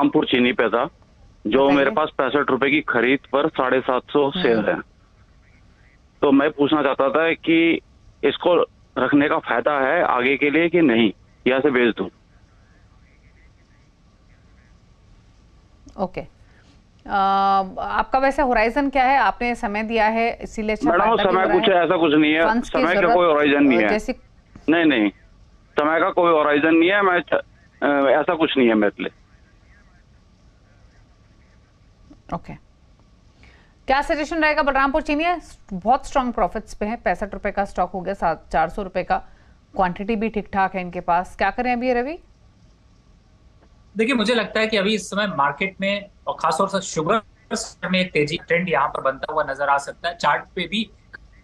रामपुर चीनी पे था, जो मेरे पास 65 रुपए की खरीद पर 750 शेयर है। तो मैं पूछना चाहता था कि इसको रखने का फायदा है आगे के लिए कि नहीं, या से बेच दूं? ओके, आपका वैसे होराइजन क्या है? आपने समय दिया है इसीलिए अच्छा मैडम फायदा भी हो समय रहा कुछ है। ऐसा कुछ नहीं है, फंड्स की समय का जरूरत कोई होराइजन नहीं है। जैसी नहीं नहीं, समय का कोई होराइजन नहीं है। मैं ऐसा कुछ नहीं है मेरे लिए। ओके, क्या सजेशन रहेगा? बलरामपुर चीनी बहुत स्ट्रांग प्रॉफिट्स पे है, 65 रुपए का स्टॉक हो गया, 400 रुपए का, क्वांटिटी भी ठीक ठाक है इनके पास। क्या करें अभी रवि? देखिए, मुझे लगता है कि अभी इस समय मार्केट में और खासतौर से शुगर में एक तेजी ट्रेंड यहाँ पर बनता हुआ नजर आ सकता है। चार्ट पे भी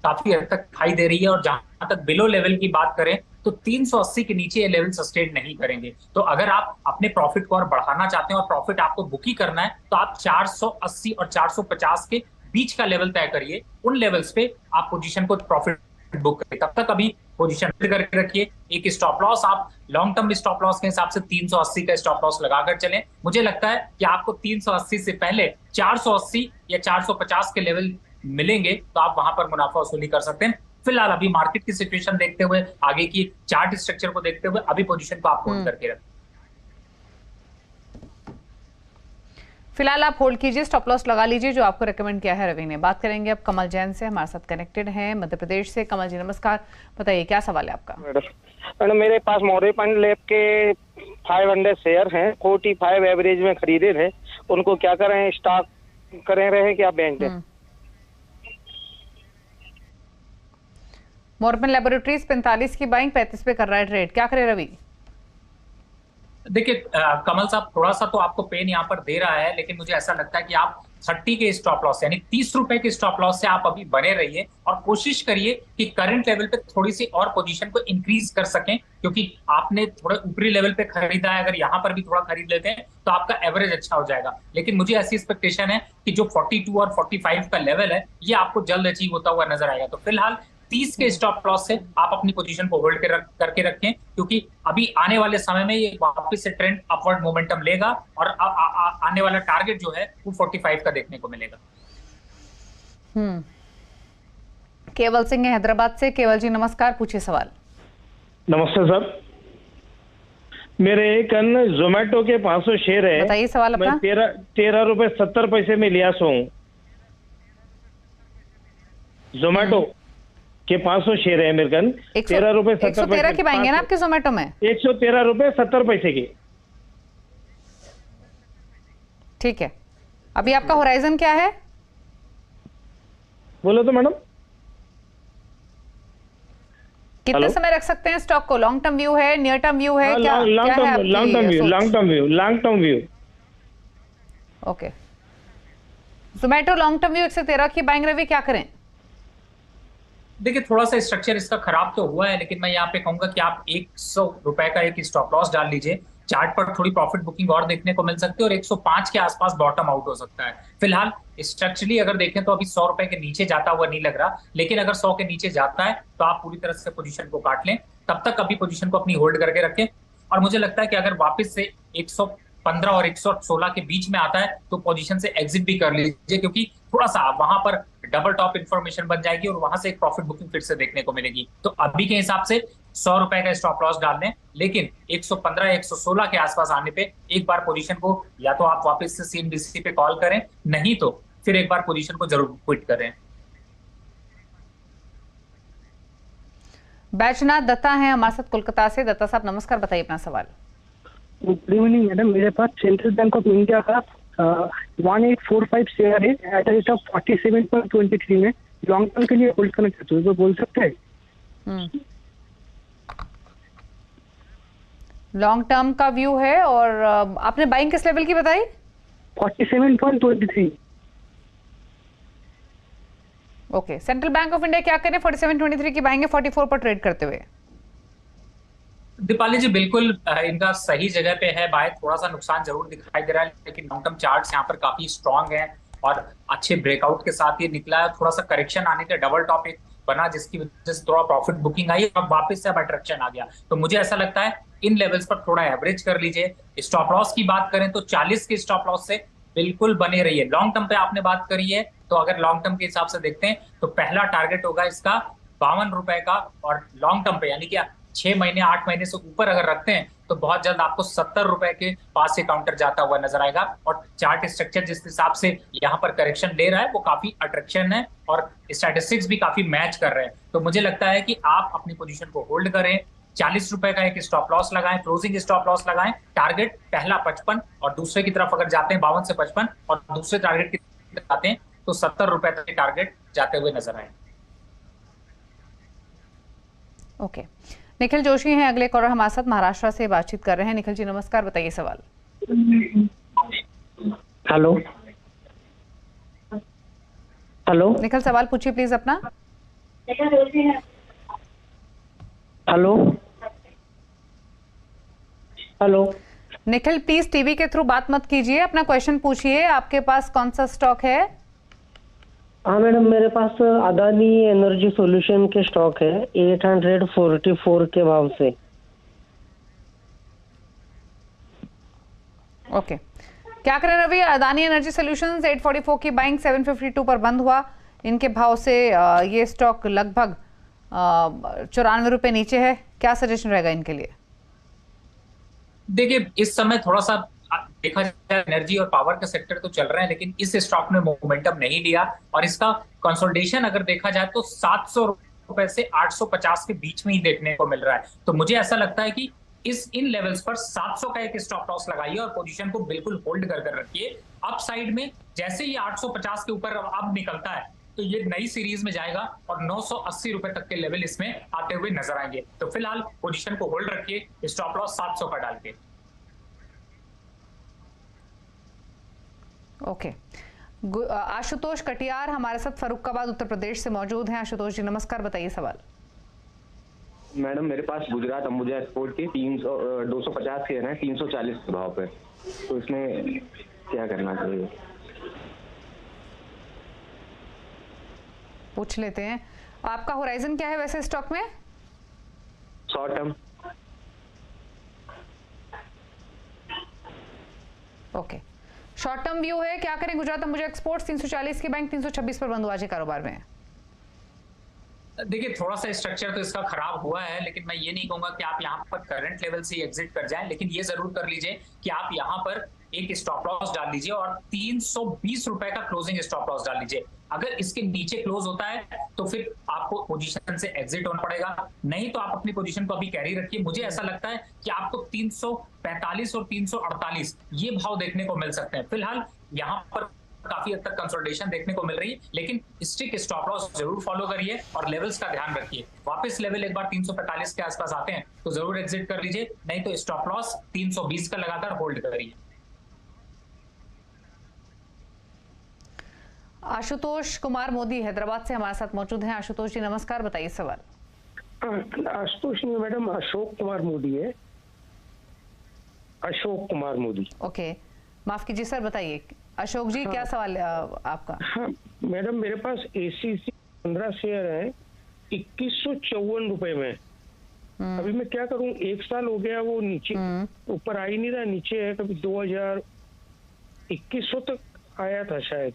काफी हद तक दिखाई दे रही है, और जहां तक बिलो लेवल की बात करें तो 380 के नीचे ये लेवल सस्टेन नहीं करेंगे। तो अगर आप अपने प्रॉफिट को और बढ़ाना चाहते हैं और प्रॉफिट आपको बुक ही करना है, तो आप 480 और 450 के बीच का लेवल तय करिए। उन लेवल्स पे आप पोजीशन को प्रॉफिट बुक करिए। तब तक अभी पोजीशन करके रखिए। एक स्टॉप लॉस आप लॉन्ग टर्म स्टॉप लॉस के हिसाब से 380 का स्टॉप लॉस लगाकर चलें। मुझे लगता है कि आपको 380 से पहले 480 या 450 के लेवल मिलेंगे, तो आप वहां पर मुनाफा वसूली कर सकते हैं। फिलहाल अभी मार्केट की सिचुएशन देखते हुए, आगे की चार्ट स्ट्रक्चर को देखते हुए, अभी पोजीशन को आप होल्ड करके रखें। फिलहाल आप होल्ड कीजिए, स्टॉप लॉस लगा लीजिए जो आपको रेकमेंड किया है रवि ने। बात करेंगे अब कमल जैन से, हमारे साथ कनेक्टेड हैं मध्य प्रदेश से। कमल जी नमस्कार, बताइए क्या सवाल है आपका? मैडम मेरे पास मौर्य फंड लैब के 500 शेयर हैं, 45 एवरेज में खरीदे थे। उनको क्या करें, स्टॉक करें रहे क्या बेच दें? मॉर्गन लेबोरेटरीज 45 की बाइंग, 35 पे कर रहा है ट्रेड, क्या करे रवि? देखिए कमल साहब, थोड़ा सा तो आपको पेन यहाँ पर दे रहा है, लेकिन मुझे ऐसा लगता है कि आप 30 के स्टॉप लॉस यानी 30 रुपए के स्टॉप लॉस से आप अभी बने रहिए, और कोशिश करिए कि करंट लेवल पे थोड़ी सी और पोजीशन को इंक्रीज कर सकें, क्योंकि आपने थोड़े ऊपरी लेवल पे खरीदा है। अगर यहाँ पर भी थोड़ा खरीद लेते हैं तो आपका एवरेज अच्छा हो जाएगा। लेकिन मुझे ऐसी एक्सपेक्टेशन है कि जो 42 और 45 का लेवल है, ये आपको जल्द अचीव होता हुआ नजर आएगा। तो फिलहाल 30 के स्टॉप लॉस से आप अपनी पोजीशन को होल्ड करके रखें, क्योंकि अभी आने वाले समय में ये वापस से ट्रेंड अपवर्ड मोमेंटम लेगा, और आने वाला टारगेट जो है वो 45 का देखने को मिलेगा। केवल सिंह है हैदराबाद से। केवल जी नमस्कार, पूछिए सवाल। नमस्ते सर, मेरे एक जोमेटो के 500 शेयर है। बताइए सवाल अपना। मैं 13 रुपए 70 पैसे में लिया सो हूँ। जोमेटो के 500 शेयर है मेरे कन, 13 रुपए 70 पैसे। 113 की बाएंगे ना आपके जोमेटो में? 113 रुपए 70 पैसे की। ठीक है, अभी आपका होराइजन क्या है? बोलो तो मैडम। कितने समय रख सकते हैं स्टॉक को? लॉन्ग टर्म व्यू है, नियर टर्म व्यू है, क्या long term view. Okay, Zomato long term view 113 की बाइंग रवि, क्या करें? देखिए, थोड़ा सा स्ट्रक्चर इसका खराब तो हुआ है, लेकिन मैं यहाँ पे कहूंगा कि आप 100 रुपए का एक स्टॉप लॉस डाल लीजिए। चार्ट पर थोड़ी प्रॉफिट बुकिंग और देखने को मिल सकती है, और 105 के आसपास बॉटम आउट हो सकता है। फिलहाल स्ट्रक्चरली अगर देखें तो अभी 100 रुपए के नीचे जाता हुआ नहीं लग रहा, लेकिन अगर 100 के नीचे जाता है तो आप पूरी तरह से पोजीशन को काट लें। तब तक अभी पोजीशन को अपनी होल्ड करके रखें, और मुझे लगता है कि अगर वापस से 115 और 116 के बीच में आता है तो पोजीशन से एग्जिट भी कर लीजिए, क्योंकि थोड़ा सा वहां पर डबल टॉप इन्फॉर्मेशन बन जाएगी, और वहां से एक प्रॉफिट बुकिंग फिर से देखने को मिलेगी। तो अभी के हिसाब से 100 रुपए का स्टॉप लॉस डाल दें, लेकिन 115 116 के आसपास आने पे एक बार पोजीशन को या तो आप वापस से सीएनबीसी पे कॉल करें, नहीं तो फिर एक बार पोजीशन को जरूर क्विट करें। बैजनाथ दत्ता हैं हमारे साथ कोलकाता से। दत्ता साहब नमस्कार, बताइए अपना सवाल। गुड इवनिंग मैडम, मेरे पास सेंट्रल बैंक ऑफ इंडिया का 1845 शेयर है एट रेट ऑफ 47.23 में। लॉन्ग टर्म के लिए होल्ड करना चाहते हो तो बोल सकते हैं? लॉन्ग टर्म का व्यू है, और आपने बाइंग किस लेवल की बताई? 47.23। Okay, central bank of India क्या करें? 47.23 की बाइंग है 44 पर ट्रेड करते हुए। दीपाली जी, बिल्कुल इनका सही जगह पे है बाय। थोड़ा सा नुकसान जरूर दिखाई दे रहा है, लेकिन लॉन्ग टर्म चार्ट्स यहाँ पर काफी स्ट्रांग है, और अच्छे ब्रेकआउट के साथ ये निकला है। थोड़ा सा करेक्शन आने के डबल टॉप एक बना, जिसकी वजह से थोड़ा प्रॉफिट बुकिंग आई, और वापस से अब अट्रैक्शन आ गया। तो मुझे ऐसा लगता है इन लेवल्स पर थोड़ा एवरेज कर लीजिए। स्टॉप लॉस की बात करें तो 40 के स्टॉप लॉस से बिल्कुल बने रहिए। लॉन्ग टर्म पे आपने बात करी है, तो अगर लॉन्ग टर्म के हिसाब से देखते हैं तो पहला टारगेट होगा इसका 52 रुपए का, और लॉन्ग टर्म पे यानी कि 6 महीने 8 महीने से ऊपर अगर रखते हैं तो बहुत जल्द आपको 70 रुपए के पास से काउंटर जाता हुआ नजर आएगा। और चार्ट स्ट्रक्चर जिस हिसाब से यहाँ पर करेक्शन ले रहा है वो काफी अट्रैक्शन है, और स्टैटिस्टिक्स भी काफी मैच कर रहे हैं। तो मुझे लगता है कि आप अपनी पोजीशन को होल्ड करें, 40 रुपए का एक स्टॉप लॉस लगाएं, क्लोजिंग स्टॉप लॉस लगाएं, टारगेट पहला 55 और दूसरे की तरफ अगर जाते हैं 52 से 55 और दूसरे टारगेट की तरफ जाते हैं तो 70 रुपए तक टारगेट जाते हुए नजर आए। ओके, निखिल जोशी हैं अगले कॉलर हमारे साथ, महाराष्ट्र से बातचीत कर रहे हैं। निखिल जी नमस्कार, बताइए सवाल। हेलो हेलो निखिल सवाल पूछिए प्लीज अपना। Hello hello Nikhil please TV के थ्रू बात मत कीजिए, अपना क्वेश्चन पूछिए। आपके पास कौन सा स्टॉक है? हाँ मैडम, मेरे पास अदानी एनर्जी सॉल्यूशन के स्टॉक है 844 के भाव से। ओके, क्या करें रवि? अदानी एनर्जी सॉल्यूशंस 844 की बाइंग 752 पर बंद हुआ। इनके भाव से ये स्टॉक लगभग 94 रुपए नीचे है। क्या सजेशन रहेगा इनके लिए? देखिए इस समय थोड़ा सा देखा जाए एनर्जी और पावर का सेक्टर तो चल रहे हैं, लेकिन इस स्टॉक ने मोमेंटम नहीं लिया, और इसका कंसोलिडेशन अगर देखा जाए तो 700 रुपए से 850 के बीच में ही देखने को मिल रहा है। तो मुझे ऐसा लगता है कि इन लेवल्स पर 700 का एक स्टॉप लॉस लगाइए और पोजीशन को बिल्कुल होल्ड कर रखिए। अप साइड में जैसे ये 850 के ऊपर अब निकलता है तो ये नई सीरीज में जाएगा और 980 रुपए तक के लेवल इसमें आते हुए नजर आएंगे। तो फिलहाल पोजीशन को होल्ड रखिए, स्टॉप लॉस 700 का डाल के। ओके, आशुतोष कटियार हमारे साथ फर्रुखाबाद उत्तर प्रदेश से मौजूद हैं। आशुतोष जी नमस्कार, बताइए सवाल। मैडम मेरे पास गुजरात अंबुजा एक्सपोर्ट के 250 शेयर हैं 340 के भाव पे, तो इसमें क्या करना चाहिए? पूछ लेते हैं, आपका होराइजन क्या है वैसे स्टॉक में? Short term. Okay, short term view है। क्या करें? गुजरात अंबुजा एक्सपोर्ट्स 340 की बैंक 326 पर बंद हुआ आज कारोबार में। देखिए थोड़ा सा स्ट्रक्चर तो इसका खराब हुआ है, लेकिन मैं ये नहीं कहूंगा कि आप यहाँ पर करंट लेवल से एग्जिट कर जाएं, लेकिन ये जरूर कर लीजिए कि आप यहाँ पर एक स्टॉप लॉस डाल लीजिए और 320 रुपए का क्लोजिंग स्टॉप लॉस डाल लीजिए। अगर इसके नीचे क्लोज होता है तो फिर आपको पोजीशन से एग्जिट होना पड़ेगा, नहीं तो आप अपनी पोजीशन को अभी कैरी रखिए। मुझे ऐसा लगता है कि आपको 345 और 348 ये भाव देखने को मिल सकते हैं। फिलहाल यहाँ पर काफी हद तक कंसोलिडेशन देखने को मिल रही है, लेकिन स्ट्रिक्ट स्टॉप लॉस जरूर फॉलो करिए और लेवल्स का ध्यान रखिए। वापस लेवल एक बार 345 के आसपास आते हैं तो जरूर एग्जिट कर लीजिए, नहीं तो स्टॉप लॉस 320 का लगाकर होल्ड करिए। आशुतोष कुमार मोदी हैदराबाद से हमारे साथ मौजूद हैं। आशुतोष जी नमस्कार, बताइए सवाल। आशुतोष नहीं मैडम, अशोक कुमार मोदी है। अशोक कुमार मोदी। ओके, माफ कीजिए सर, बताइए अशोक जी। हाँ, क्या सवाल है आपका? हाँ मैडम, मेरे पास एसीसी 15 शेयर है 2154 रुपए में। अभी मैं क्या करूं? 1 साल हो गया वो नीचे ऊपर आ ही नहीं रहा, नीचे है। कभी 2100 तक आया था शायद,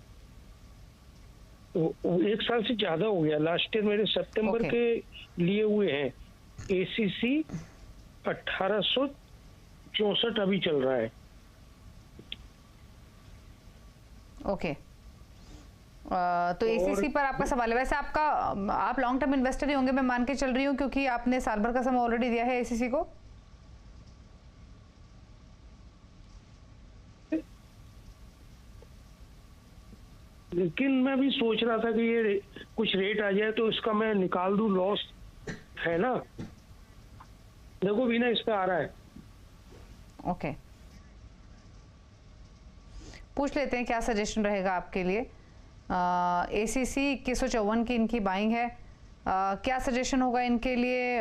तो 1 साल से ज्यादा हो गया। लास्ट ईयर मेरे सितंबर के लिए हुए हैं। एसीसी 1864 अभी चल रहा है। ओके, तो एसीसी पर आपका सवाल है। वैसे आपका आप लॉन्ग टर्म इन्वेस्टर ही होंगे मैं मान के चल रही हूँ, क्योंकि आपने साल भर का समय ऑलरेडी दिया है एसीसी को। लेकिन मैं भी सोच रहा था कि ये कुछ रेट आ जाए तो इसका मैं निकाल दूं, लॉस है ना। देखो भी ना इस पे आ रहा है। ओके, पूछ लेते हैं क्या सजेशन रहेगा आपके लिए। एसीसी 2154 की इनकी बाइंग है। क्या सजेशन होगा इनके लिए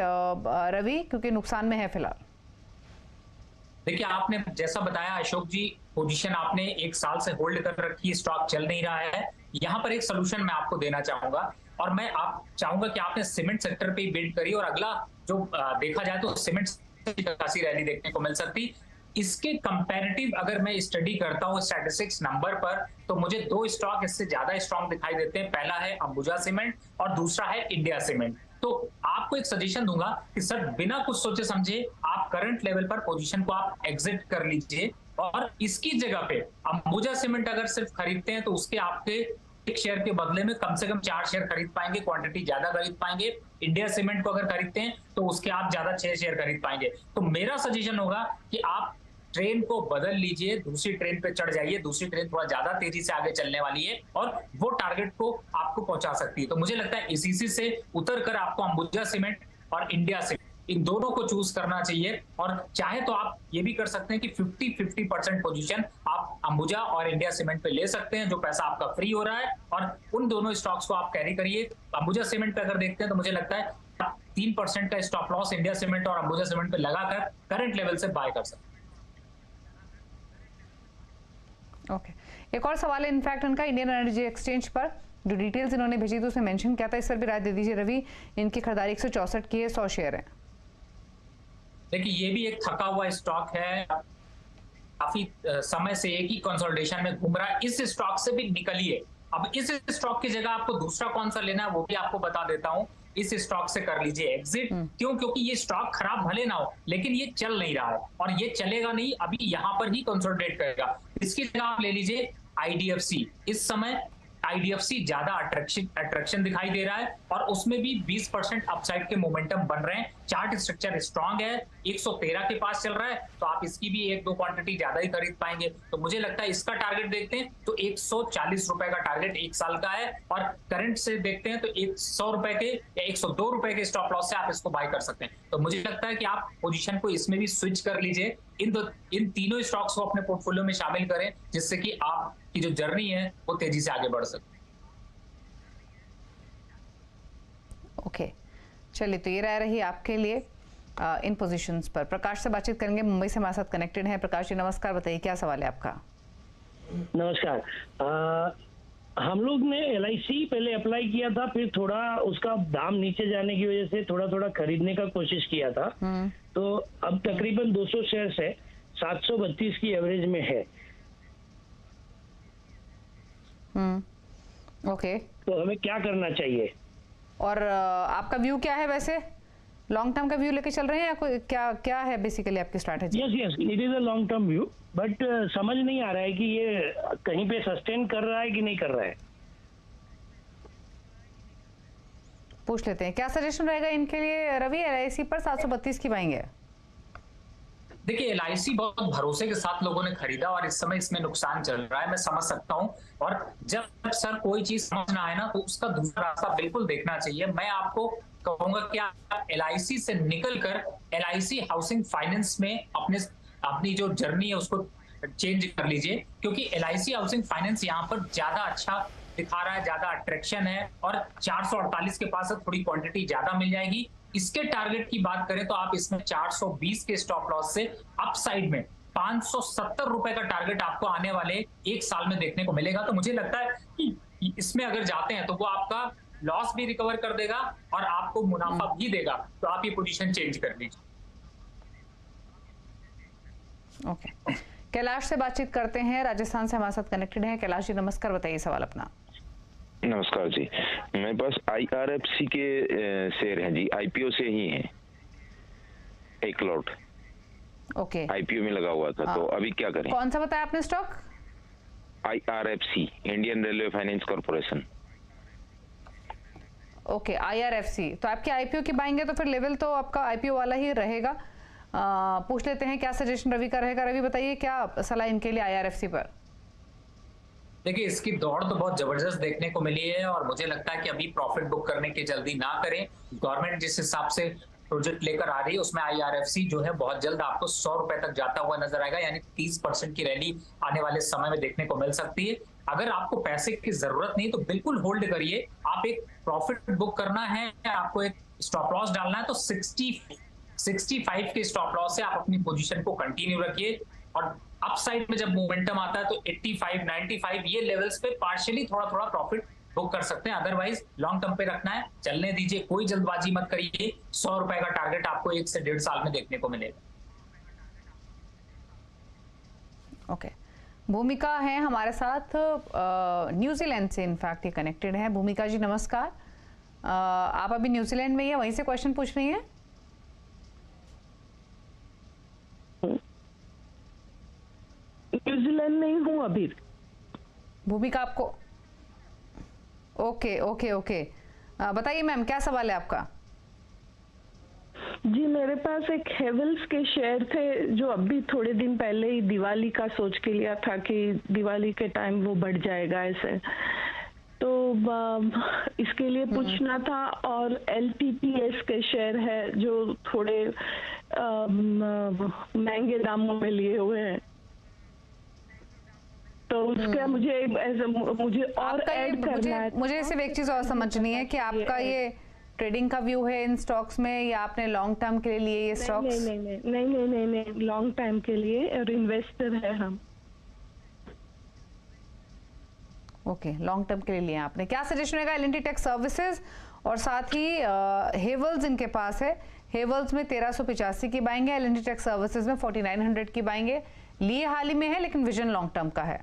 रवि, क्योंकि नुकसान में है फिलहाल? देखिए आपने जैसा बताया अशोक जी, पोजीशन आपने 1 साल से होल्ड कर रखी, स्टॉक चल नहीं रहा है। यहाँ पर एक सोल्यूशन मैं आपको देना चाहूंगा, और मैं आप चाहूंगा कि आपने सीमेंट सेक्टर पे बिल्ड करी, और अगला जो देखा जाए तो सीमेंट अच्छी खासी रैली देखने को मिल सकती। इसके कंपैरेटिव अगर मैं स्टडी करता हूँ स्टैटिस्टिक्स नंबर पर, तो मुझे दो स्टॉक इससे ज्यादा स्ट्रांग दिखाई देते हैं। पहला है अंबुजा सीमेंट और दूसरा है इंडिया सीमेंट। तो आपको एक सजेशन दूंगा कि सर बिना कुछ सोचे समझे आप करंट लेवल पर पोजीशन को आप एग्जिट कर लीजिए, और इसकी जगह पे अंबुजा सीमेंट अगर सिर्फ खरीदते हैं तो उसके आपके एक शेयर के बदले में कम से कम 4 शेयर खरीद पाएंगे, क्वांटिटी ज्यादा खरीद पाएंगे। इंडिया सीमेंट को अगर खरीदते हैं तो उसके आप ज्यादा 6 शेयर खरीद पाएंगे। तो मेरा सजेशन होगा कि आप ट्रेन को बदल लीजिए, दूसरी ट्रेन पे चढ़ जाइए। दूसरी ट्रेन थोड़ा ज्यादा तेजी से आगे चलने वाली है और वो टारगेट को आपको पहुंचा सकती है। तो मुझे लगता है एसीसी से उतर कर आपको अंबुजा सीमेंट और इंडिया सीमेंट इन दोनों को चूज करना चाहिए। और चाहे तो आप ये भी कर सकते हैं कि 50-50% पोजीशन आप अंबुजा और इंडिया सीमेंट पे ले सकते हैं, जो पैसा आपका फ्री हो रहा है, और उन दोनों स्टॉक्स को आप कैरी करिए। अंबुजा सीमेंट पे अगर देखते हैं तो मुझे लगता है 3% का स्टॉप लॉस इंडिया सीमेंट और अंबुजा सीमेंट पे लगाकर करंट लेवल से बाय कर सकते हैं। ओके, एक और सवाल है इनफैक्ट उनका इंडियन एनर्जी एक्सचेंज पर, जो डिटेल्स इन्होंने भेजी थी उसमें मेंशन किया था, इस पर भी राय दे दीजिए रवि। इनकी खरीदारी 164 की है, 100 शेयर है। देखिए ये भी एक थका हुआ स्टॉक है, काफी समय से एक ही कंसोलिडेशन में घूम रहा है। इस स्टॉक से भी निकलिए। अब इस स्टॉक की जगह आपको दूसरा कौन सा लेना है वो भी आपको बता देता हूं। इस स्टॉक से कर लीजिए एग्जिट। क्यों? क्योंकि ये स्टॉक खराब भले ना हो, लेकिन ये चल नहीं रहा है और ये चलेगा नहीं, अभी यहां पर ही कंसोलिडेट करेगा। इसकी जगह आप ले लीजिए आईडीएफसी। इस समय आईडीएफसी ज्यादा अट्रैक्शन दिखाई दे रहा है और उसमें भी 20% अपसाइड के मोमेंटम बन रहे हैं। चार्ट स्ट्रक्चर स्ट्रांग है, 113 के पास चल रहा है, तो आप इसकी भी 1-2 क्वांटिटी ज्यादा ही खरीद पाएंगे। तो मुझे लगता है इसका टारगेट देखते हैं तो 140 रुपए का टारगेट 1 साल का है, और करंट से देखते हैं तो 100 रुपए के या 102 रुपए के स्टॉप लॉस से आप इसको बाय कर सकते हैं। तो मुझे लगता है कि आप पोजीशन को इसमें भी स्विच कर लीजिए। इन तीनों स्टॉक्स को अपने पोर्टफोलियो में शामिल करें, जिससे कि आपकी जो जर्नी है वो तेजी से आगे बढ़ सके। ओके, चलिए, तो ये राय रही आपके लिए इन पोजीशंस पर। प्रकाश से बातचीत करेंगे, मुंबई से हमारे साथ कनेक्टेड है। प्रकाश जी नमस्कार, बताइए क्या सवाल है आपका। नमस्कार। हम लोग ने LIC पहले अप्लाई किया था, फिर थोड़ा उसका दाम नीचे जाने की वजह से थोड़ा थोड़ा खरीदने का कोशिश किया था। तो अब तकरीबन 200 शेयर्स है, 732 की एवरेज में है। ओके, तो हमें क्या करना चाहिए? और आपका व्यू क्या है वैसे? लॉन्ग टर्म का व्यू लेके चल रहे हैं या कोई क्या है बेसिकली आपकी strategy? Yes, it is a long term view, but समझ नहीं आ रहा है कि ये कहीं पे सस्टेन कर रहा है कि नहीं कर रहा है। पूछ लेते हैं, क्या सजेशन रहेगा इनके लिए रवि? LIC पर 732 की बाइंग है। देखिए LIC बहुत भरोसे के साथ लोगों ने खरीदा और इस समय इसमें नुकसान चल रहा है, मैं समझ सकता हूं। और जब सर कोई चीज समझ ना आए ना, तो उसका दूसरा रास्ता बिल्कुल देखना चाहिए। मैं आपको कहूंगा कि आप LIC से निकलकर LIC हाउसिंग फाइनेंस में अपनी जो जर्नी है उसको चेंज कर लीजिए, क्योंकि LIC हाउसिंग फाइनेंस यहाँ पर ज्यादा अच्छा दिखा रहा है, ज्यादा अट्रैक्शन है, और 448 के पास थोड़ी क्वांटिटी ज्यादा मिल जाएगी। इसके टारगेट की बात करें तो आप इसमें 420 के स्टॉप लॉस से अपसाइड में 570 रुपए का टारगेट आपको आने वाले 1 साल में देखने को मिलेगा। तो मुझे लगता है कि इसमें अगर जाते हैं तो वो आपका लॉस भी रिकवर कर देगा और आपको मुनाफा भी देगा। तो आप ये पोजीशन चेंज कर लीजिए। ओके, कैलाश से बातचीत करते हैं, राजस्थान से हमारे साथ कनेक्टेड हैं। कैलाश जी नमस्कार, बताइए सवाल अपना। नमस्कार जी, मेरे पास IRFC के शेयर हैं जी, IPO से ही हैं, 1 लॉट। ओके, IPO में लगा हुआ था। तो अभी क्या करें? कौन सा बताया आपने stock? IRFC, Indian railway finance corporation. Okay, IRFC। तो आपके IPO की बाइंग है, तो फिर लेवल तो आपका IPO वाला ही रहेगा। पूछ लेते हैं क्या सजेशन रवि का रहेगा। रवि बताइए क्या सलाह इनके लिए IRFC पर? देखिए इसकी दौड़ तो बहुत जबरदस्त देखने को मिली है और मुझे लगता है कि अभी प्रॉफिट बुक करने की जल्दी ना करें। गवर्नमेंट जिस हिसाब से प्रोजेक्ट लेकर आ रही है उसमें IRFC जो है बहुत जल्द आपको 100 रुपए तक जाता हुआ नजर आएगा, यानी 30% की रैली आने वाले समय में देखने को मिल सकती है। अगर आपको पैसे की जरूरत नहीं तो बिल्कुल होल्ड करिए। आप एक प्रॉफिट बुक करना है, आपको एक स्टॉप लॉस डालना है, तो 65 के स्टॉप लॉस से आप अपनी पोजीशन को कंटिन्यू रखिए। और अपसाइड में जब मोमेंटम आता है तो 85, 95 ये लेवल्स पे पार्शियली थोड़ा थोड़ा प्रॉफिट बुक कर सकते हैं, अदरवाइज लॉन्ग टर्म पे रखना है, चलने दीजिए, कोई जल्दबाजी मत करिए। 100 रुपए का टारगेट आपको 1 से 1.5 साल में देखने को मिलेगा। ओके, भूमिका है हमारे साथ, न्यूजीलैंड से इनफैक्ट ये कनेक्टेड है। भूमिका जी नमस्कार, आप अभी न्यूजीलैंड में ही है, वहीं से क्वेश्चन पूछ रही हैं? न्यूजीलैंड में ही हूँ अभी। भूमिका आपको ओके ओके ओके, बताइए मैम क्या सवाल है आपका? जी मेरे पास एक हेवल्स के शेयर थे जो अभी थोड़े दिन पहले ही दिवाली का सोच के लिया था कि दिवाली के टाइम वो बढ़ जाएगा ऐसे, तो इसके लिए पूछना था। और LTPS के शेयर है जो थोड़े महंगे दामों में लिए हुए हैं, तो उसका मुझे और ऐड करना है। मुझे सिर्फ एक चीज और समझनी है कि आपका ये ट्रेडिंग का व्यू है इन स्टॉक्स में या आपने लॉन्ग टर्म के लिए लिए ये स्टॉक्स? नहीं, लॉन्ग टाइम के लिए, और इन्वेस्टर है हम। ओके, लॉन्ग टर्म के लिए लिया आपने। क्या सजेशन रहेगा L&T टेक सर्विसेज और साथ ही हेवल्स इनके पास है, हेवल्स में 1385 की बाइंग है, L&T टेक सर्विसेज में 4900 की बाइंग है, लिए हाल ही में है लेकिन विजन लॉन्ग टर्म का है।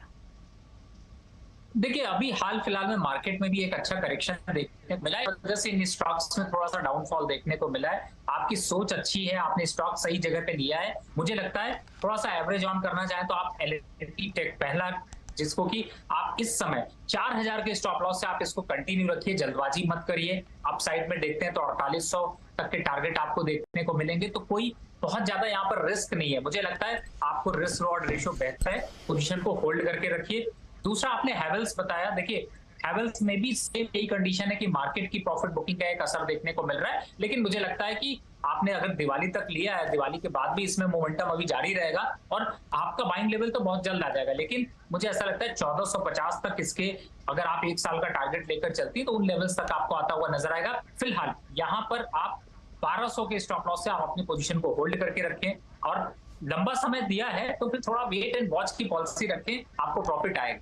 देखिए अभी हाल फिलहाल में मार्केट में भी एक अच्छा करेक्शन देखने को मिला है, वजह से इन स्टॉक्स में थोड़ा सा डाउनफॉल देखने को मिला है। आपकी सोच अच्छी है, आपने स्टॉक सही जगह पे लिया है। मुझे लगता है थोड़ा सा एवरेज ऑन करना चाहें तो आप L&T टेक पहला, जिसको कि आप इस समय 4000 के स्टॉप लॉस से आप इसको कंटिन्यू रखिए, जल्दबाजी मत करिए। आप साइड में देखते हैं तो 4800 तक के टारगेट आपको देखने को मिलेंगे, तो कोई बहुत ज्यादा यहाँ पर रिस्क नहीं है। मुझे लगता है आपको रिस्क रिवॉर्ड रेशियो बेहतर है, पोजीशन को होल्ड करके रखिए। दूसरा आपने हैवेल्स बताया, देखिए हैवेल्स में भी सेम यही कंडीशन है कि मार्केट की प्रॉफिट बुकिंग का एक असर देखने को मिल रहा है, लेकिन मुझे लगता है कि आपने अगर दिवाली तक लिया है, दिवाली के बाद भी इसमें मोमेंटम अभी जारी रहेगा और आपका बाइंग लेवल तो बहुत जल्द आ जाएगा। लेकिन मुझे ऐसा लगता है 1450 तक इसके अगर आप 1 साल का टारगेट लेकर चलती तो उन लेवल्स तक आपको आता हुआ नजर आएगा। फिलहाल यहाँ पर आप 1200 के स्टॉप लॉस से आप अपनी पोजीशन को होल्ड करके रखें, और लंबा समय दिया है तो फिर थोड़ा वेट एंड वॉच की पॉलिसी रखें, आपको प्रॉफिट आएगा।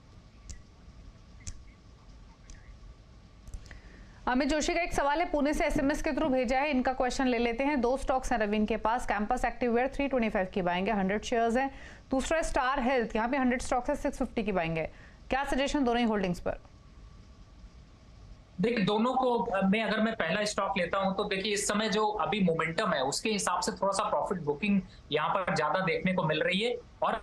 अमित जोशी का एक सवाल है, पुणे से SMS के थ्रू भेजा है, इनका क्वेश्चन ले लेते हैं। 2 स्टॉक्स हैं रविन के पास, कैंपस एक्टिववेयर 325 की बाइंग है, 100 शेयर्स हैं। दूसरा स्टार हेल्थ, यहाँ पे 100 स्टॉक्स है, 650 की बाइंग है। क्या सजेशन दोनों ही होल्डिंग्स पर? देखिए दोनों को मैं अगर मैं पहला स्टॉक लेता हूं तो देखिए इस समय जो अभी मोमेंटम है उसके हिसाब से थोड़ा सा प्रॉफिट बुकिंग यहाँ पर ज्यादा देखने को मिल रही है, और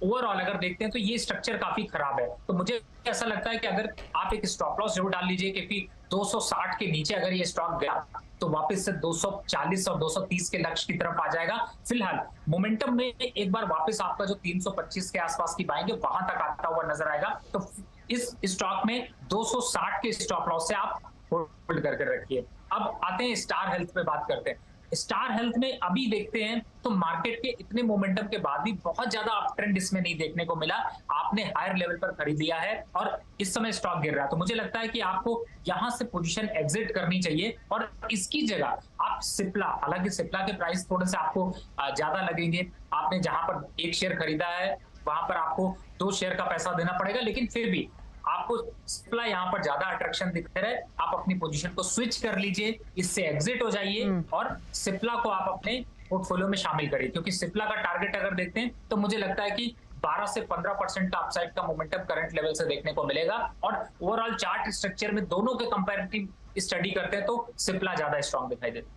ओवरऑल अगर देखते हैं तो ये स्ट्रक्चर काफी खराब है। तो मुझे ऐसा लगता है कि अगर आप एक स्टॉप लॉस जरूर डाल लीजिए, क्योंकि 260 के नीचे अगर ये स्टॉक गया तो वापस से 240 और 230 के लक्ष्य की तरफ आ जाएगा। फिलहाल मोमेंटम में एक बार वापस आपका जो 325 के आसपास की बाइंग है वहां तक आता हुआ नजर आएगा। तो इस स्टॉक में 260 के स्टॉप लॉस से आप होल्ड करके रखिए। अब आते हैं स्टार हेल्थ पे बात करते हैं। स्टार हेल्थ में अभी देखते हैं तो मार्केट के इतने मोमेंटम के बाद भी बहुत ज्यादा अप ट्रेंड इसमें नहीं देखने को मिला। आपने हायर लेवल पर खरीद लिया है और इस समय स्टॉक गिर रहा है, तो मुझे लगता है कि आपको यहां से पोजीशन एग्जिट करनी चाहिए और इसकी जगह आप सिप्ला, हालांकि सिप्ला के प्राइस थोड़े से आपको ज्यादा लगेंगे। आपने जहां पर 1 शेयर खरीदा है वहां पर आपको 2 शेयर का पैसा देना पड़ेगा, लेकिन फिर भी आपको सिप्ला यहाँ पर ज्यादा अट्रैक्शन दिख रहा है। आप अपनी पोजीशन को स्विच कर लीजिए, इससे एग्जिट हो जाइए और सिप्ला को आप अपने पोर्टफोलियो में शामिल करिए, क्योंकि सिप्ला का टारगेट अगर देखते हैं तो मुझे लगता है कि 12 से 15% का अपसाइड का मोमेंटम करंट लेवल से देखने को मिलेगा। और ओवरऑल चार्ट स्ट्रक्चर में दोनों के कंपैरेटिव स्टडी करते हैं तो सिप्ला ज्यादा स्ट्रॉन्ग दिखाई देता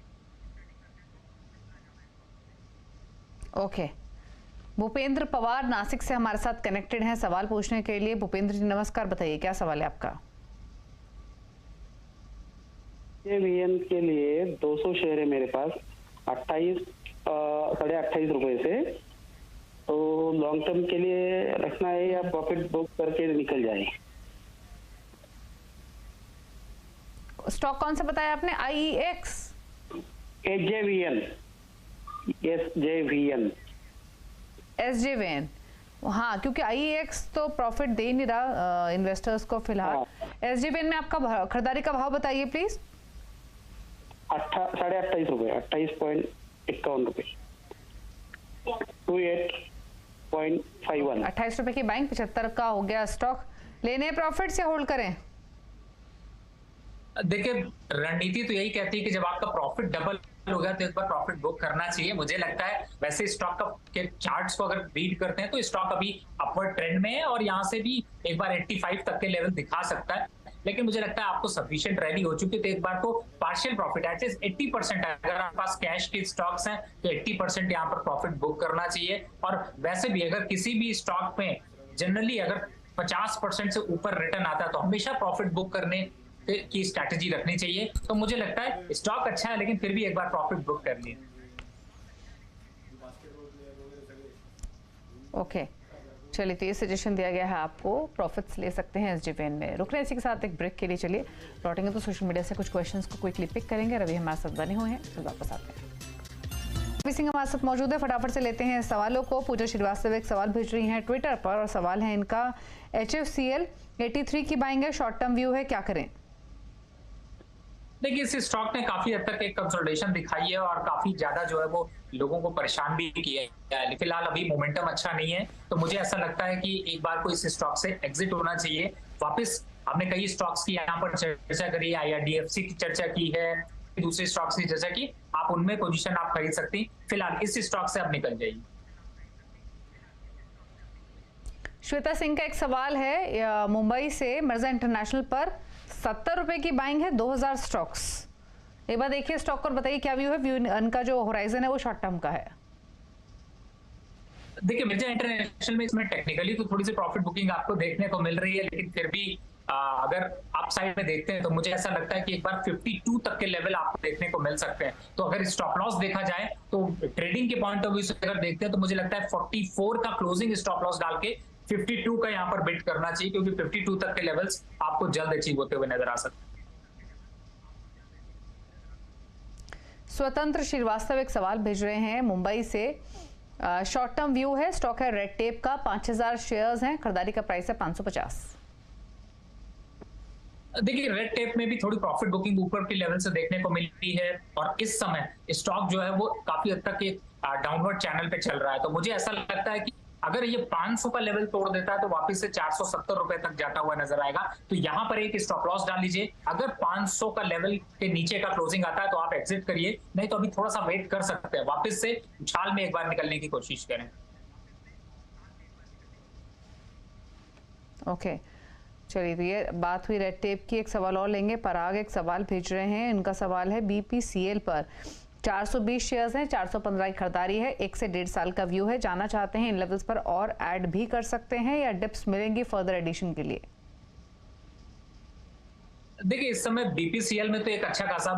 है। ओके, भूपेंद्र पवार नासिक से हमारे साथ कनेक्टेड हैं सवाल पूछने के लिए। भूपेंद्र जी नमस्कार, बताइए क्या सवाल है आपका? VN के लिए 200 शेयर है मेरे पास, 28.5 रुपए से, तो लॉन्ग टर्म के लिए रखना है या प्रॉफिट बुक करके निकल जाए? स्टॉक कौन सा बताया आपने? IEX? SJVN। हाँ, क्योंकि IEX तो प्रॉफिट दे नहीं रहा इन्वेस्टर्स को फिलहाल। SJVN में आपका खरीदारी का भाव बताइए प्लीज। 28.5 रुपए, 28.51 रुपए, 28.51। 28 रुपए की बाइंग, 75 का हो गया स्टॉक। लेने प्रॉफिट से होल्ड करें? देखिए, रणनीति तो यही कहती है कि जब आपका प्रॉफिट डबल हो गया तो एक बार प्रॉफिट बुक करना चाहिए। मुझे लगता है वैसे स्टॉक का के चार्ट्स को अगर रीड करते हैं तो स्टॉक अभी अपवर्ड ट्रेंड में है और यहाँ से भी एक बार 85 तक के लेवल दिखा सकता है, लेकिन मुझे लगता है आपको सफिशिएंट रैली हो चुकी है तो एक बार को पार्शियल प्रॉफिट एटलीस्ट 80% अगर आपके पास कैश के स्टॉक्स हैं तो 80% यहाँ पर प्रॉफिट बुक करना चाहिए। और वैसे भी अगर किसी भी स्टॉक में जनरली अगर 50% से ऊपर रिटर्न आता है तो हमेशा प्रॉफिट बुक करने की स्ट्रैटेजी रखनी चाहिए। तो मुझे लगता है स्टॉक अच्छा है लेकिन फिर भी एक बार प्रॉफिट बुक कर लिए। ओके, चलिए, तो ये सजेशन दिया गया है, आपको प्रॉफिट्स ले सकते हैं एसजेवीएन में। रुक रहे हैं इसी के साथ एक ब्रेक के लिए। चलिए लौटेंगे तो सोशल मीडिया से कुछ क्वेश्चंस को क्विकली पिक करेंगे। रवि हमारे साथ बने हुए हैं, फिर वापस आते हैं। रवि सिंह हमारे साथ मौजूद है, फटाफट से लेते हैं सवालों को। पूजा श्रीवास्तव एक सवाल भेज रही हैं ट्विटर पर और सवाल है इनका, HFCL 83 की बाइंग है, शॉर्ट टर्म व्यू है, क्या करें? देखिए, इस स्टॉक ने काफी हद तक एक कंसोलिडेशन दिखाई है और काफी ज्यादा जो है वो लोगों को परेशान भी किया है। फिलहाल अभी मोमेंटम अच्छा नहीं है तो मुझे ऐसा लगता है कि एक बार को इस स्टॉक से एग्जिट होना चाहिए। वापस हमने कई स्टॉक्स की यहाँ पर चर्चा करी, IRDFC की चर्चा की है, दूसरे स्टॉक्स की चर्चा की, आप उनमें पोजीशन आप खरीद सकती हैं। फिलहाल इस स्टॉक से आप निकल जाइए। श्वेता सिंह का एक सवाल है मुंबई से, मिर्जा इंटरनेशनल पर 70 रुपए की बाइंग है, 2000 स्टॉक्स। एक बार देखिए स्टॉक और बताइए क्या व्यू है। व्यू इनका जो होराइजन है वो शॉर्ट टर्म का है। देखिए, मिर्जा इंटरनेशनल में इसमें टेक्निकली तो थोड़ी सी प्रॉफिट बुकिंग आपको देखने को मिल रही है, लेकिन फिर भी अगर आप साइड में देखते हैं तो मुझे ऐसा लगता है कि एक बार 52 तक के लेवल आपको देखने को मिल सकते हैं। तो अगर स्टॉप लॉस देखा जाए तो ट्रेडिंग के पॉइंट ऑफ व्यू से अगर देखते हैं तो मुझे लगता है 44 का क्लोजिंग स्टॉप लॉस डाल के 52 का यहाँ पर बिट करना चाहिए, क्योंकि 52 तक के लेवल्स आपको जल्द अचीव होते हुए नजर आ सकते हैं। स्वतंत्र श्रीवास्तव एक सवाल भेज रहे हैं मुंबई से, शॉर्ट टर्म व्यू है, स्टॉक है रेड टेप का, 5000 शेयर्स हैं, खरीदारी का प्राइस है 550। देखिए, रेड टेप में भी थोड़ी प्रॉफिट बुकिंग ऊपर के लेवल से देखने को मिलती है और इस समय स्टॉक जो है वो काफी हद तक एक डाउनवर्ड चैनल पे चल रहा है। तो मुझे ऐसा लगता है कि अगर ये 500 का लेवल तोड़ देता है तो वापस से 470 रुपए तक जाता हुआ नजर आएगा। तो यहां पर एक स्टॉप लॉस डाल लीजिए। अगर 500 का लेवल के नीचे का क्लोजिंग आता है तो आप एग्जिट करिए, नहीं तो अभी थोड़ा सा वेट कर सकते हैं, वापस से उछाल में एक बार निकलने की कोशिश करें। ओके, चलिए, तो ये बात हुई रेड टेप की। एक सवाल और लेंगे। पराग एक सवाल भेज रहे हैं, इनका सवाल है BPCL पर 420 शेयर्स हैं, 415 की खरीदारी है, 1 से 1.5 साल का व्यू है, जाना चाहते हैं इन लेवल्स पर और ऐड भी कर सकते हैं या डिप्स मिलेंगी फर्दर एडिशन के लिए? देखिए, इस समय BPCL में तो एक अच्छा खासा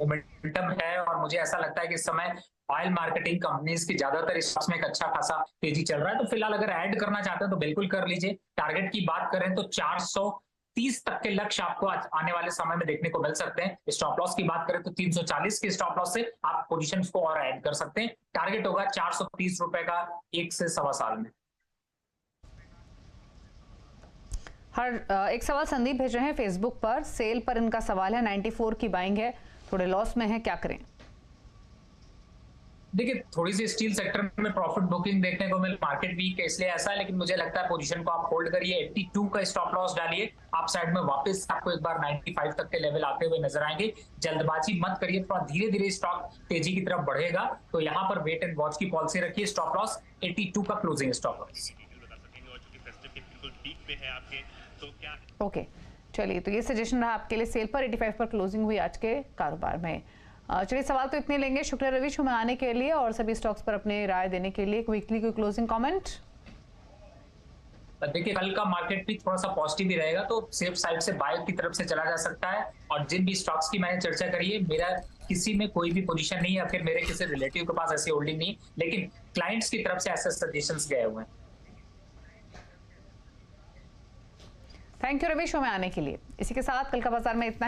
मोमेंटम है और मुझे ऐसा लगता है कि इस समय ऑयल मार्केटिंग कंपनीज की ज्यादातर स्टॉक्स में एक अच्छा खासा तेजी चल रहा है। तो फिलहाल अगर ऐड करना चाहते हैं तो बिल्कुल कर लीजिए। टारगेट की बात करें तो 430 तक के लक्ष्य आपको आने वाले समय में देखने को मिल सकते हैं। स्टॉप लॉस की बात करें तो 340 के स्टॉप लॉस से आप पोजीशन को और ऐड कर सकते हैं। टारगेट होगा 430 रुपए का 1 से सवा साल में। एक सवाल संदीप भेज रहे हैं फेसबुक पर, सेल पर इनका सवाल है, 94 की बाइंग है, थोड़े लॉस में है, क्या करें? देखिए, थोड़ी सी स्टील सेक्टर में प्रॉफिट बुकिंग देखने को मिल, मार्केट वीक है इसलिए ऐसा है, लेकिन मुझे लगता है पोजीशन को आप होल्ड करिए। 82 का स्टॉप लॉस डालिए, आप साइड में वापस आपको एक बार 95 तक के लेवल आते हुए नजर आएंगे। जल्दबाजी मत करिए, थोड़ा धीरे धीरे स्टॉक तेजी की तरफ बढ़ेगा, तो यहाँ पर वेट एंड वॉच की पॉलिसी रखिए। स्टॉप लॉस 82 का क्लोजिंग स्टॉप लॉस। ओके, चलिए, तो ये सजेशन रहा आपके लिए। सेल पर 85 पर क्लोजिंग हुई आज के कारोबार में। चलिए, सवाल तो इतने लेंगे। शुक्रिया रवि शो में आने के लिए और सभी स्टॉक्स पर अपने राय देने के लिए। वीकली कोई क्लोजिंग कमेंट? देखिए, कल का मार्केट भी थोड़ा सा पॉजिटिव ही रहेगा तो सेफ साइड से बाय की तरफ से चला जा सकता है। और जिन भी स्टॉक्स की मैंने चर्चा करी है, मेरा किसी में कोई भी पोजीशन नहीं है या फिर मेरे किसी रिलेटिव के पास ऐसी होल्डिंग नहीं, लेकिन क्लाइंट्स की तरफ से ऐसे सजेशंस गए हुए हैं। थैंक यू रवि शो में आने के लिए। इसी के साथ कल का बाजार में इतना